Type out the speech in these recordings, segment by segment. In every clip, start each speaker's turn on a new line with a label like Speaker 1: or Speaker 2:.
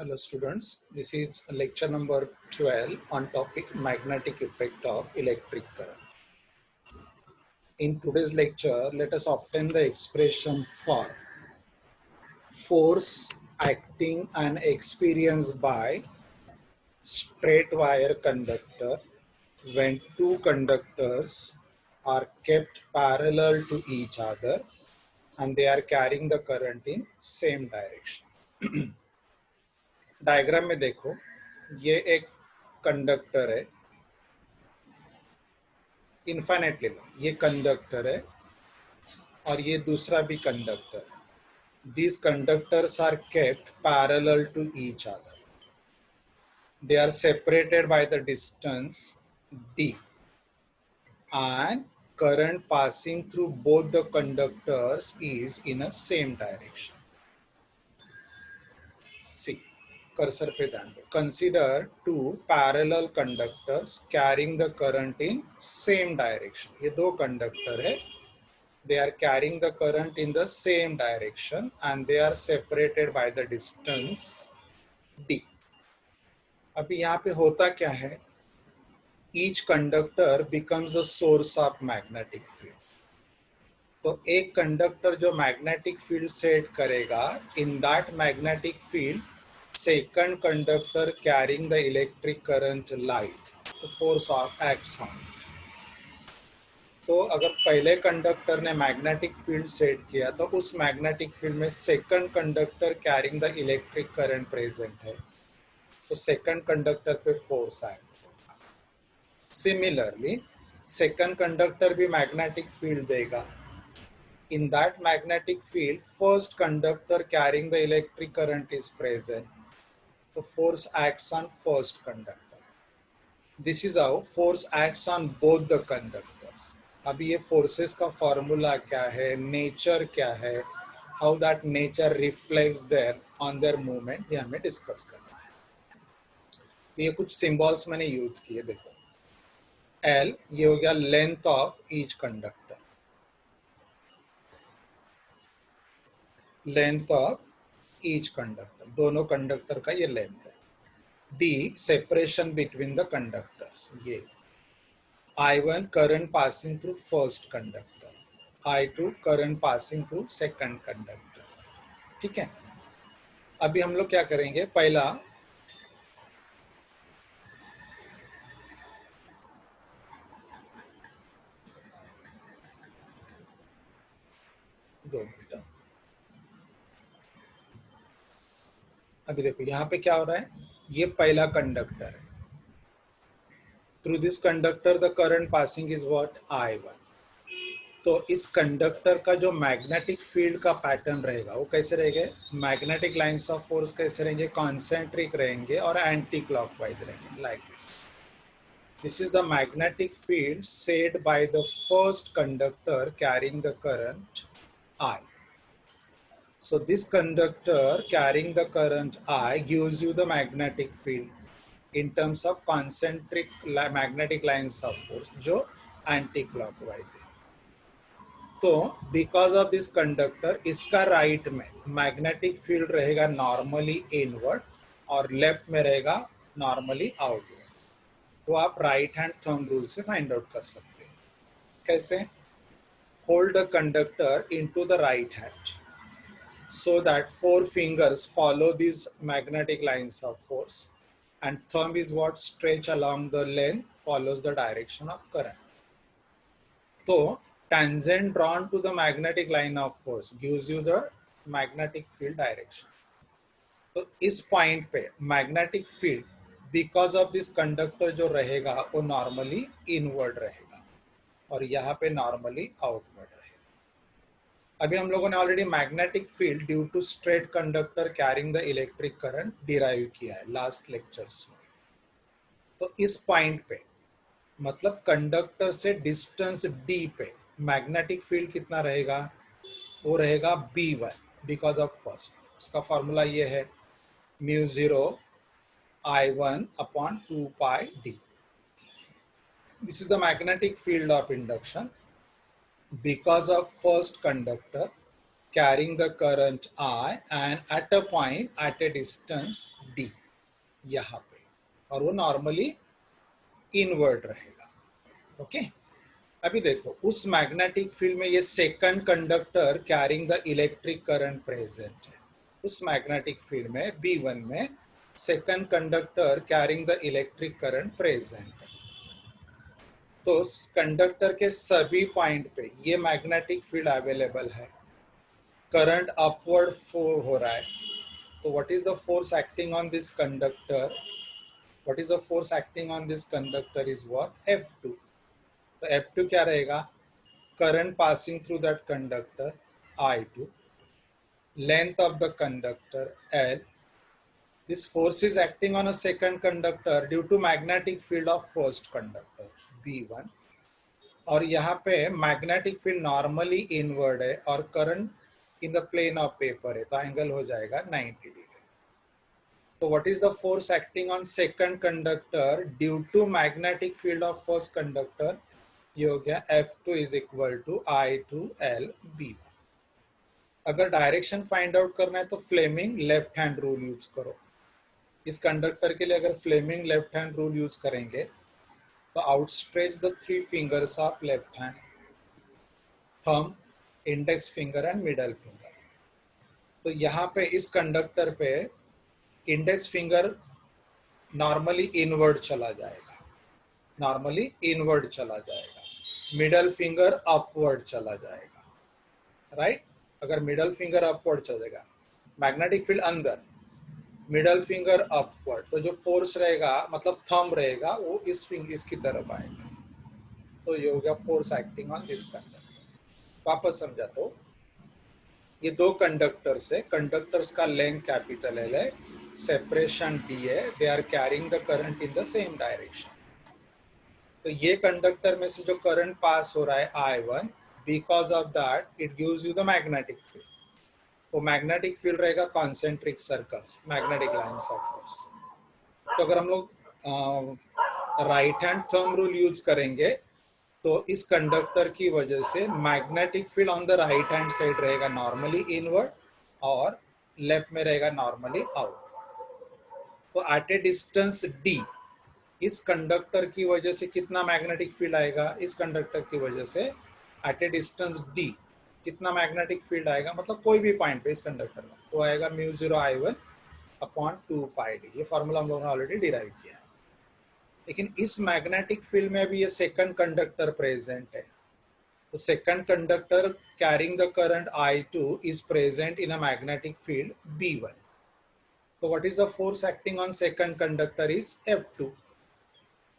Speaker 1: Hello students, this is lecture number 12 on topic magnetic effect of electric current. In today's lecture, let us obtain the expression for force acting and experienced by straight wire conductor when two conductors are kept parallel to each other and they are carrying the current in same direction. Diagram में देखो, ये एक conductor है, infinitely ये conductor है और ये दूसरा भी कंडक्टर है. These conductors are kept parallel to each other. They are separated by the distance d and current passing through both the conductors is in a same direction. See, cursor पे ध्यान दो. Consider two parallel conductors carrying the current in same direction. ये दो conductor है, they are carrying the current in the same direction and they are separated by the distance d. अभी यहाँ पे होता क्या है, each conductor becomes the source of magnetic field. तो एक कंडक्टर जो मैग्नेटिक फील्ड सेट करेगा, in that magnetic field second conductor carrying the electric current lies, the force of acts on. तो अगर पहले कंडक्टर ने मैग्नेटिक फील्ड सेट किया तो उस मैग्नेटिक फील्ड में second conductor carrying the electric current present है, तो सेकंड कंडक्टर पे फोर्स आएगा. सिमिलरली सेकंड कंडक्टर भी मैग्नेटिक फील्ड देगा. In that magnetic field, first conductor carrying the electric current is present. The force acts on first conductor. This is how force acts on both the conductors. अभी ये forces का formula क्या है, nature क्या है, how that nature reflects there on their movement, ये हमें discuss करना है. ये कुछ symbols मैंने use किए, देखो. L ये हो गया length of each conductor. Length of each conductor, दोनों कंडक्टर का ये लेंथ है. D separation between the conductors, ये I1 current passing through first conductor, I2 current passing through second conductor. ठीक है, अभी हम लोग क्या करेंगे, पहला दो मिनट. अभी देखो यहाँ पे क्या हो रहा है, ये पहला कंडक्टर है. Through this conductor the current passing is what, I1. तो इस कंडक्टर का जो मैग्नेटिक फील्ड का पैटर्न रहेगा वो कैसे रहेंगे, मैग्नेटिक लाइंस ऑफ फोर्स कैसे रहेंगे, कॉन्सेंट्रिक रहेंगे और एंटी क्लॉकवाइज रहेंगे, like this. This is the magnetic field set by the first conductor carrying the current I. So this conductor carrying the current I gives you the magnetic field in terms of concentric magnetic lines of force जो anti-clockwise है. तो because of this conductor इसका right में magnetic field रहेगा normally inward और left में रहेगा normally outward. तो आप राइट हैंड थंब रूल से फाइंड आउट कर सकते हैं. कैसे, hold the conductor into the right hand so that four fingers follow these magnetic lines of force and thumb is what stretch along the length follows the direction of current. So tangent drawn to the magnetic line of force gives you the magnetic field direction. तो इस point पे magnetic field because of this conductor जो रहेगा वो normally inward रहेगा और यहाँ पे नॉर्मली आउटवर्ड रहेगा. अभी हम लोगों ने already magnetic field due to straight conductor carrying the electric current derive किया है लास्ट लेक्चर्स में. तो इस पॉइंट पे मतलब कंडक्टर से डिस्टेंस d पे मैग्नेटिक फील्ड कितना रहेगा, वो रहेगा B1 बिकॉज ऑफ फर्स्ट. उसका फॉर्मूला ये है μ0 I1 upon 2 pi d. This is the magnetic field of induction because of first conductor carrying the current I and at a point at a distance D यहाँ पे, और वो normally invert रहेगा। Okay, अभी देखो उस मैग्नेटिक फील्ड में ये second conductor carrying the electric current present है। उस मैग्नेटिक फील्ड में B1 में second conductor carrying the electric current present है। तो कंडक्टर के सभी पॉइंट पे ये मैग्नेटिक फील्ड अवेलेबल है, करंट अपवर्ड फ्लो हो रहा है। तो what is the force acting on this conductor? What is the force acting on this conductor is what? F2। तो F2 क्या रहेगा? Current passing through that conductor I2, length of the conductor L. This force is acting on a second conductor due to magnetic field of first conductor B1, और यहाँ पे magnetic field normally inward है और current in the plane of paper है, तो angle हो जाएगा 90 degree. तो what is the force acting on second conductor due to magnetic field of first conductor? ये हो गया F2 is equal to I2L B1। अगर डायरेक्शन फाइंड आउट करना है तो Fleming left hand rule use करो। इस कंडक्टर के लिए अगर Fleming left hand rule use करेंगे तो outstretch the 3 fingers of left hand, thumb, index finger and middle finger. तो यहाँ पे इस कंडक्टर पे इंडेक्स फिंगर नॉर्मली इनवर्ड चला जाएगा, नॉर्मली इनवर्ड चला जाएगा, मिडल फिंगर अपवर्ड चला जाएगा, राइट? अगर मिडल फिंगर अपवर्ड चलेगा, मैग्नेटिक फील्ड अंदर, मिडल फिंगर अपवर्ड, तो जो फोर्स रहेगा मतलब थंब रहेगा वो इसकी तरफ आएगा। तो ये हो गया force acting on this conductor. वापस समझा तो ये दो कंडक्टर्स है, कंडक्टर्स का लेंथ कैपिटल L है, सेपरेशन D है, they are carrying the current in the same direction. तो ये कंडक्टर में से जो करंट पास हो रहा है I1, because of that it gives you the magnetic field. वो मैग्नेटिक फील्ड रहेगा concentric circles, magnetic lines of force. तो अगर हम लोग right hand thumb rule use करेंगे तो इस कंडक्टर की वजह से magnetic field on the right hand side रहेगा नॉर्मली इनवर्ड और लेफ्ट में रहेगा नॉर्मली आउट। तो एट ए डिस्टेंस D इस कंडक्टर की वजह से कितना मैग्नेटिक फील्ड आएगा? इस कंडक्टर की वजह से एट ए डिस्टेंस D कितना मैग्नेटिक फील्ड आएगा, मतलब कोई भी पॉइंट पे इस कंडक्टर में, वो आएगा μ0 I1 अपॉन 2 पाई D। ये फॉर्मूला हम लोगों ने ऑलरेडी डिराइव किया है। लेकिन इस मैग्नेटिक फील्ड में भी ये सेकंड कंडक्टर प्रेजेंट है। तो second conductor carrying the current I2 is present in a magnetic field B1। तो what is the force acting on second conductor is F2।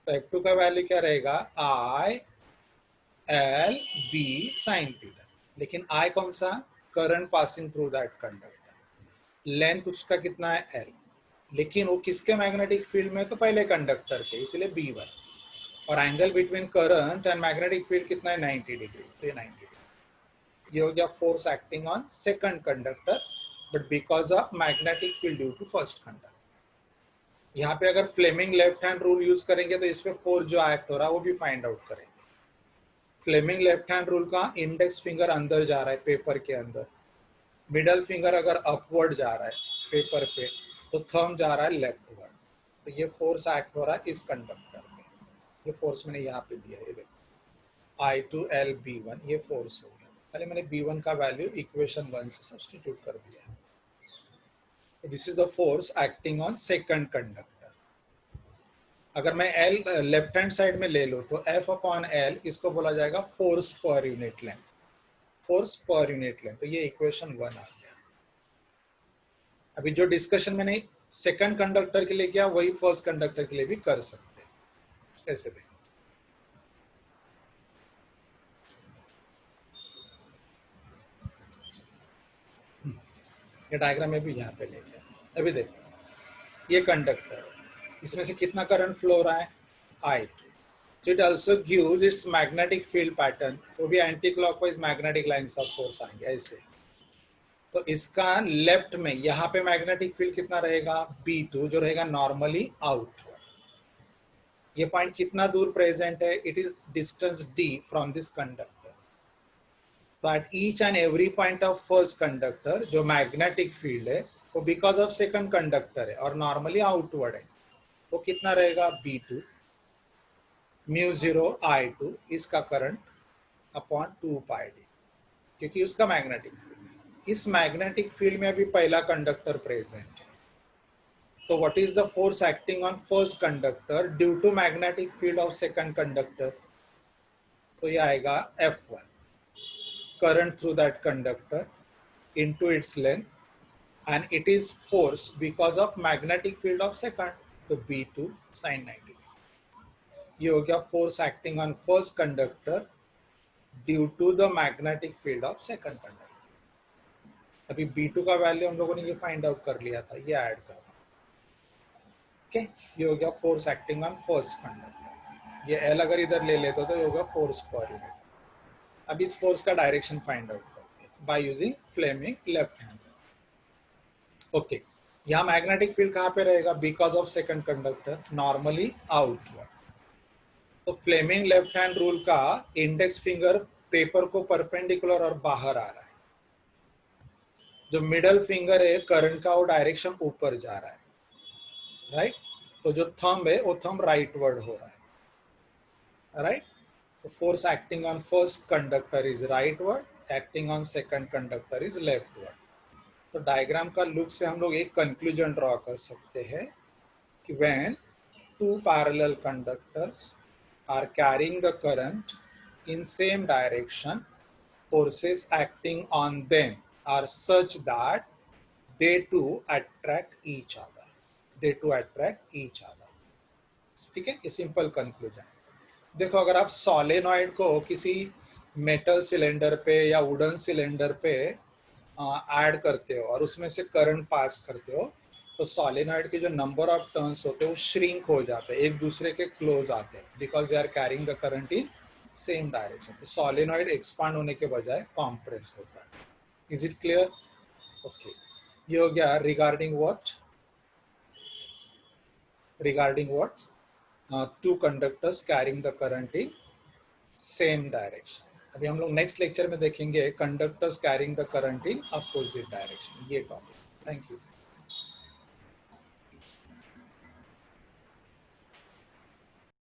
Speaker 1: तो F2 का वैल्यू क्या रहेगा? I L B sin theta. लेकिन I कौन सा? Current passing through that conductor. Length उसका कितना है? L। लेकिन वो किसके मैग्नेटिक फील्ड में? तो पहले कंडक्टर के, इसलिए B1। और angle between current and magnetic field कितना है? 90 डिग्री। तो ये 90 डिग्री। ये हो गया force acting on second conductor, but because of magnetic field due to first conductor. यहाँ पे अगर Fleming left hand rule use करेंगे तो इसमें फोर्स जो एक्ट हो रहा है वो भी फाइंड आउट करेंगे। फ्लेमिंग लेफ्ट हैंड रूल का इंडेक्स फिंगर अंदर जा रहा है पेपर के अंदर, मिडल फिंगर अगर अपवर्ड जा रहा है पेपर पे तो थंब जा रहा है लेफ्टवर्ड। तो ये फोर्स एक्ट हो रहा है इस कंडक्टर पे। ये फोर्स मैंने यहाँ पे दिया है, ये देखो I2L B1, ये फोर्स हो गया। पहले मैंने B1 का वैल्यू इक्वेशन 1 से सब्स्टिट्यूट कर दिया। This is the force acting on second conductor. अगर मैं L लेफ्ट हैंड साइड में ले लो तो F अपॉन L इसको बोला जाएगा force per unit length, force per unit length. तो ये इक्वेशन 1 आ गया। अभी जो डिस्कशन मैंने सेकंड कंडक्टर के लिए किया वही फर्स्ट कंडक्टर के लिए भी कर सकते हैं। कैसे देखो, ये डायग्राम में भी यहाँ पे ले गया। अभी देखो ये कंडक्टर, इसमें से कितना करंट फ्लो हो रहा है? I। So it also gives its magnetic field pattern, वो भी anti clockwise magnetic lines of force आएंगे ऐसे। तो इसका लेफ्ट में यहाँ पे मैग्नेटिक फील्ड कितना रहेगा? B2, जो रहेगा नॉर्मली आउट। ये पॉइंट कितना दूर प्रेजेंट है? It is distance D from this conductor. तो at each and every point of first conductor जो मैग्नेटिक फील्ड है वो बिकॉज ऑफ सेकंड कंडक्टर है और नॉर्मली आउटवर्ड है, वो कितना रहेगा B2 म्यू 0 I2 इसका करंट अपॉन 2 पाई डी, क्योंकि उसका मैग्नेटिक फील्ड, इस मैग्नेटिक फील्ड में अभी पहला कंडक्टर प्रेजेंट है। तो what is the force acting on first conductor due to magnetic field of second conductor? तो ये आएगा F1 current through that conductor into its length, and it is force because of magnetic field of second, तो B2 sin 90। ये हो गया force acting on first conductor due to the magnetic field of second conductor. अभी B2 का value हम लोगों ने ये फाइंड आउट कर लिया था, ये ऐड करना। ओके, ये हो गया force acting on first conductor. ये L अगर इधर ले लेते तो ये होगा फोर्स पर यूनिट। अब इस फोर्स का डायरेक्शन फाइंड आउट करते हैं by using Fleming left hand. Okay, यहाँ मैग्नेटिक फील्ड कहाँ पे रहेगा? Because of second conductor, normally outward. तो फ्लेमिंग लेफ्ट हैंड रूल का इंडेक्स फिंगर पेपर को परपेंडिकुलर और बाहर आ रहा है, जो मिडल फिंगर है करंट का वो डायरेक्शन ऊपर जा रहा है, राइट? तो जो थंब है वो थंब राइटवर्ड हो रहा है, right? The force acting on first conductor is rightward, acting on second conductor is leftward. तो डायग्राम का लुक से हम लोग एक कंक्लूजन ड्रॉ कर सकते हैं कि when two parallel conductors are carrying the current in same direction, forces acting on them are such that they too attract each other. They too attract each other. ठीक है, ये सिंपल कंक्लूजन। देखो, अगर आप सॉलेनॉइड को किसी metal cylinder पे या वुडन सिलेंडर पे ऐड करते हो और उसमें से करंट पास करते हो, तो सॉलेनॉइड के जो नंबर ऑफ टर्न्स होते हैं वो श्रिंक हो जाते हैं, एक दूसरे के क्लोज आते हैं, because they are carrying the current in same direction. तो सॉलेनॉइड एक्सपांड होने के बजाय कॉम्प्रेस होता है। Is it clear? ओके, ये हो गया regarding what? Regarding what? two conductors carrying the current in same direction। अभी हम लोग नेक्स्ट लेक्चर में देखेंगे conductors carrying the current in opposite direction, ये टॉपिक। Thank you.